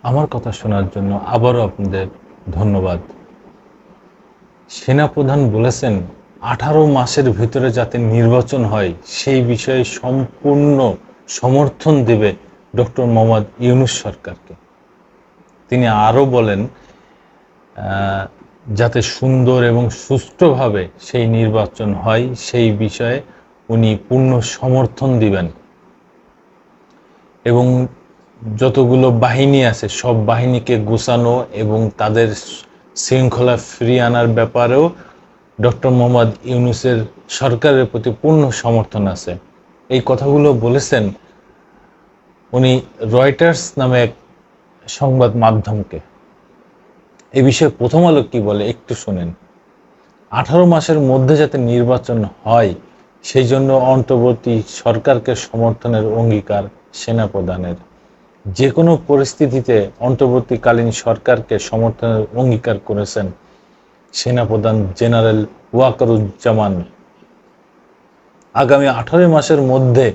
আমার কথা শোনার জন্য আবারও আপনাদের ধন্যবাদ। সেনাপ্রধান বলেছেন 18 মাসের ভিতরে যাতে নির্বাচন হয় সেই বিষয়ে সম্পূর্ণ সমর্থন দেবে ডক্টর মোহাম্মদ ইউনূস সরকারকে। তিনি আরও বলেন যাতে সুন্দর এবং সুষ্ঠুভাবে সেই নির্বাচন হয় সেই বিষয়ে উনি পূর্ণ সমর্থন দিবেন এবং যতগুলো বাহিনী আছে সব বাহিনীকে গোছানো এবং তাদের শৃঙ্খলা ফিরিয়ে আনার ব্যাপারেও ডক্টর মোহাম্মদ ইউনূসের সরকারের প্রতি পূর্ণ সমর্থন আছে। এই কথাগুলো বলেছেন উনি রয়টার্স নামে এক সংবাদ মাধ্যমকে। এই বিষয়ে প্রথম আলো কি বলে একটু শুনেন। 18 মাসের মধ্যে যাতে নির্বাচন হয় সেই জন্য অন্তর্বর্তী সরকারকে সমর্থনের অঙ্গীকার সেনাপ্রধানের। যে কোনো পরিস্থিতিতে অন্তর্বর্তীকালীন সরকারকে সমর্থনের অঙ্গীকার করেছেন সেনাপ্রধান জেনারেল ওয়াকারুজ্জামান। আগামী 18 মাসের মধ্যে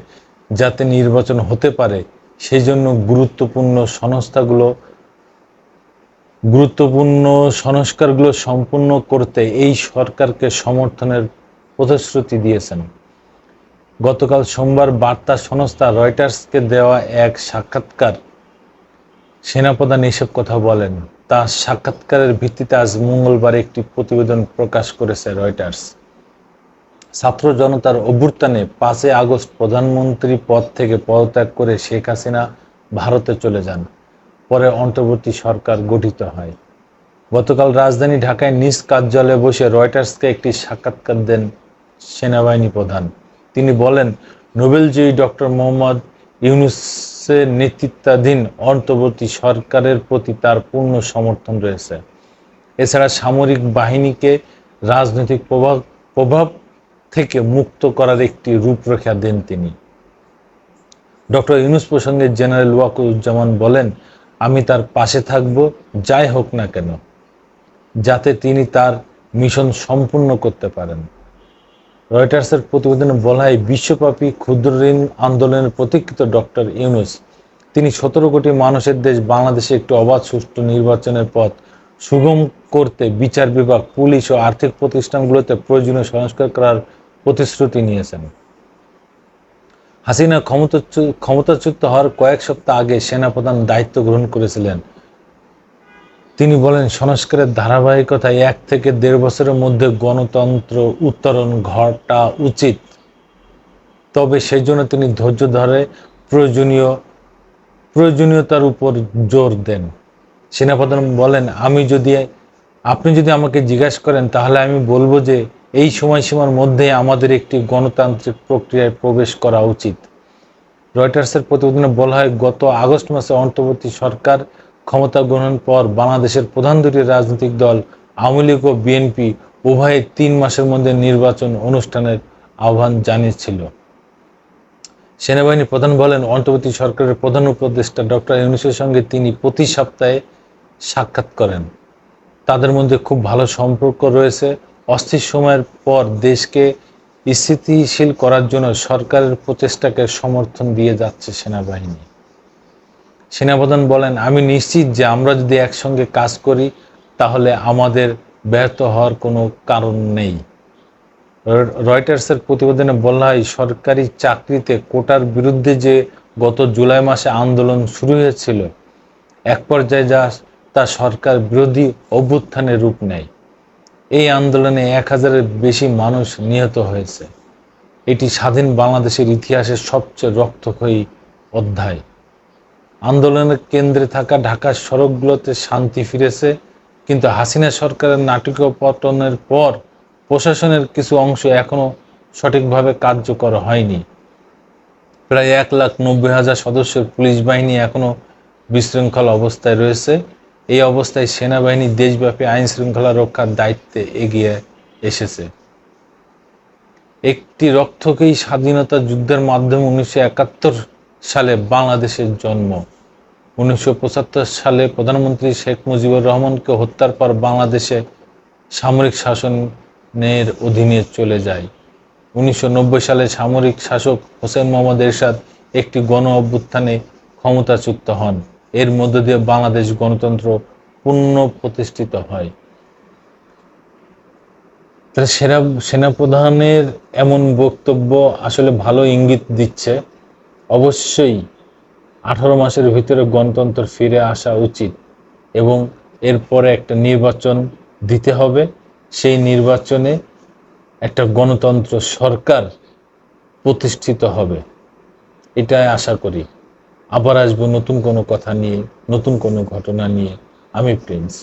যাতে নির্বাচন হতে পারে সেই জন্য গুরুত্বপূর্ণ সংস্কারগুলো সম্পূর্ণ করতে এই সরকারকে সমর্থনের প্রতিশ্রুতি দিয়েছেন। গতকাল সোমবার বার্তা সংস্থা রয়টার্সকে দেওয়া এক সাক্ষাৎকার সেনাপ্রধান এসব কথা বলেন। তার সাক্ষাৎকারের ভিত্তিতে আজ মঙ্গলবার একটি প্রতিবেদন প্রকাশ করেছে রয়টার্স। ছাত্র জনতার অভ্যুত্থানে 5 আগস্ট প্রধানমন্ত্রী পদ থেকে পদত্যাগ করে শেখ হাসিনা ভারতে চলে যান। পরে অন্তর্বর্তী সরকার গঠিত হয়। গতকাল রাজধানী ঢাকায় নিজ কার্যালয়ে বসে রয়টার্সকে একটি সাক্ষাৎকার দেন সেনাবাহিনী প্রধান। তিনি বলেন, নোবেলজয়ী ডক্টর মোহাম্মদ ইউনূসের নেতৃত্বাধীন অন্তর্বর্তী সরকারের প্রতি তার পূর্ণ সমর্থন রয়েছে। এছাড়া সামরিক বাহিনীকে রাজনৈতিক প্রভাব থেকে মুক্ত করার একটি রূপরেখা দেন তিনি। ডক্টর ইউনূস প্রসঙ্গে জেনারেল ওয়াকারুজ্জামান বলেন, আমি তার পাশে থাকব যাই হোক না কেন, যাতে তিনি তার মিশন সম্পূর্ণ করতে পারেন। রয়টার্সের প্রতিবেদনে বলা হয়, বিশ্বব্যাপী ক্ষুদ্র ঋণ আন্দোলনের প্রতীক্ষিত ডক্টর ইউনূস, তিনি 17 কোটি মানুষের দেশ বাংলাদেশে একটি অবাধ সুষ্ঠু নির্বাচনের পথ সুগম করতে বিচার বিভাগ, পুলিশ ও আর্থিক প্রতিষ্ঠানগুলোতে প্রয়োজনীয় সংস্কার করার প্রতিশ্রুতি নিয়েছেন। হাসিনা ক্ষমতাচ্যুত হওয়ার কয়েক সপ্তাহ আগে সেনাপ্রধান দায়িত্ব গ্রহণ করেছিলেন। তিনি বলেন, সংস্কারের ধারাবাহিকতায় 1 থেকে 1.5 বছরের মধ্যে গণতন্ত্র উত্তরণ ঘটা উচিত। তবে সেই জন্য তিনি ধৈর্য ধরে প্রয়োজনীয়তার উপর জোর দেন। সেনাপ্রধান বলেন, আপনি যদি আমাকে জিজ্ঞাসা করেন তাহলে আমি বলবো যে এই সময়সীমার মধ্যে আমাদের একটি গণতান্ত্রিক প্রক্রিয়ায় প্রবেশ করা উচিত। রয়টার্সের প্রতিবেদনে বলা হয়, গত আগস্ট মাসে অন্তর্বর্তী সরকার ক্ষমতা গ্রহণের পর বাংলাদেশের প্রধান দুটি রাজনৈতিক দল আওয়ামী লীগ ও বিএনপি উভয়ে 3 মাসের মধ্যে নির্বাচন অনুষ্ঠানের আহ্বান জানিয়েছিল। সেনাবাহিনী প্রধান বলেন, অন্তর্বর্তী সরকারের প্রধান উপদেষ্টা ডক্টর ইউনূসের সঙ্গে তিনি প্রতি সপ্তাহে সাক্ষাৎ করেন। তাদের মধ্যে খুব ভালো সম্পর্ক রয়েছে। অস্থির সময়ের পর দেশকে স্থিতিশীল করার জন্য সরকারের প্রচেষ্টাকে সমর্থন দিয়ে যাচ্ছে সেনাবাহিনী। সেনাপ্রধান বলেন, আমি নিশ্চিত যে আমরা যদি একসঙ্গে কাজ করি তাহলে আমাদের ব্যর্থ হওয়ার কোনো কারণ নেই। রয়টার্সের প্রতিবেদনে বলা হয়, সরকারি চাকরিতে কোটার বিরুদ্ধে যে গত জুলাই মাসে আন্দোলন শুরু হয়েছিল, এক পর্যায়ে তা সরকার বিরোধী অভ্যুত্থানে রূপ নেয়। এই আন্দোলনে 1000-এর বেশি মানুষ নিহত হয়েছে। এটি স্বাধীন বাংলাদেশের ইতিহাসের সবচেয়ে রক্তক্ষয়ী অধ্যায়। আন্দোলনের কেন্দ্রে থাকা ঢাকার সড়কগুলোতে শান্তি ফিরেছে, কিন্তু হাসিনা সরকারের নাটকীয় পতনের পর প্রশাসনের কিছু অংশ এখনো সঠিকভাবে কার্যকর হয়নি। প্রায় 1,90,000 সদস্যের পুলিশ বাহিনী এখনো বিশৃঙ্খল অবস্থায় রয়েছে। এই অবস্থায় সেনাবাহিনী দেশব্যাপী আইন শৃঙ্খলা রক্ষার দায়িত্বে এগিয়ে এসেছে। একটি রক্তক্ষয়ী স্বাধীনতা যুদ্ধের মাধ্যমে 1971 সালে বাংলাদেশের জন্ম। 1975 সালে প্রধানমন্ত্রী শেখ মুজিবুর রহমানকে হত্যার পর বাংলাদেশে সামরিক শাসনের অধীনে চলে যায়। 1990 সালে সামরিক শাসক হোসেন মোহাম্মদ এরশাদ একটি গণ অভ্যুত্থানে ক্ষমতাচ্যুত হন। এর মধ্য দিয়ে বাংলাদেশ গণতন্ত্র পূর্ণ প্রতিষ্ঠিত হয়। সেনাপ্রধানের এমন বক্তব্য আসলে ভালো ইঙ্গিত দিচ্ছে। অবশ্যই 18 মাসের ভিতরে গণতন্ত্র ফিরে আসা উচিত এবং এরপরে একটা নির্বাচন দিতে হবে। সেই নির্বাচনে একটা গণতন্ত্র সরকার প্রতিষ্ঠিত হবে, এটাই আশা করি। আবার আসবো নতুন কোনো কথা নিয়ে, নতুন কোনো ঘটনা নিয়ে। আমি প্রিন্স।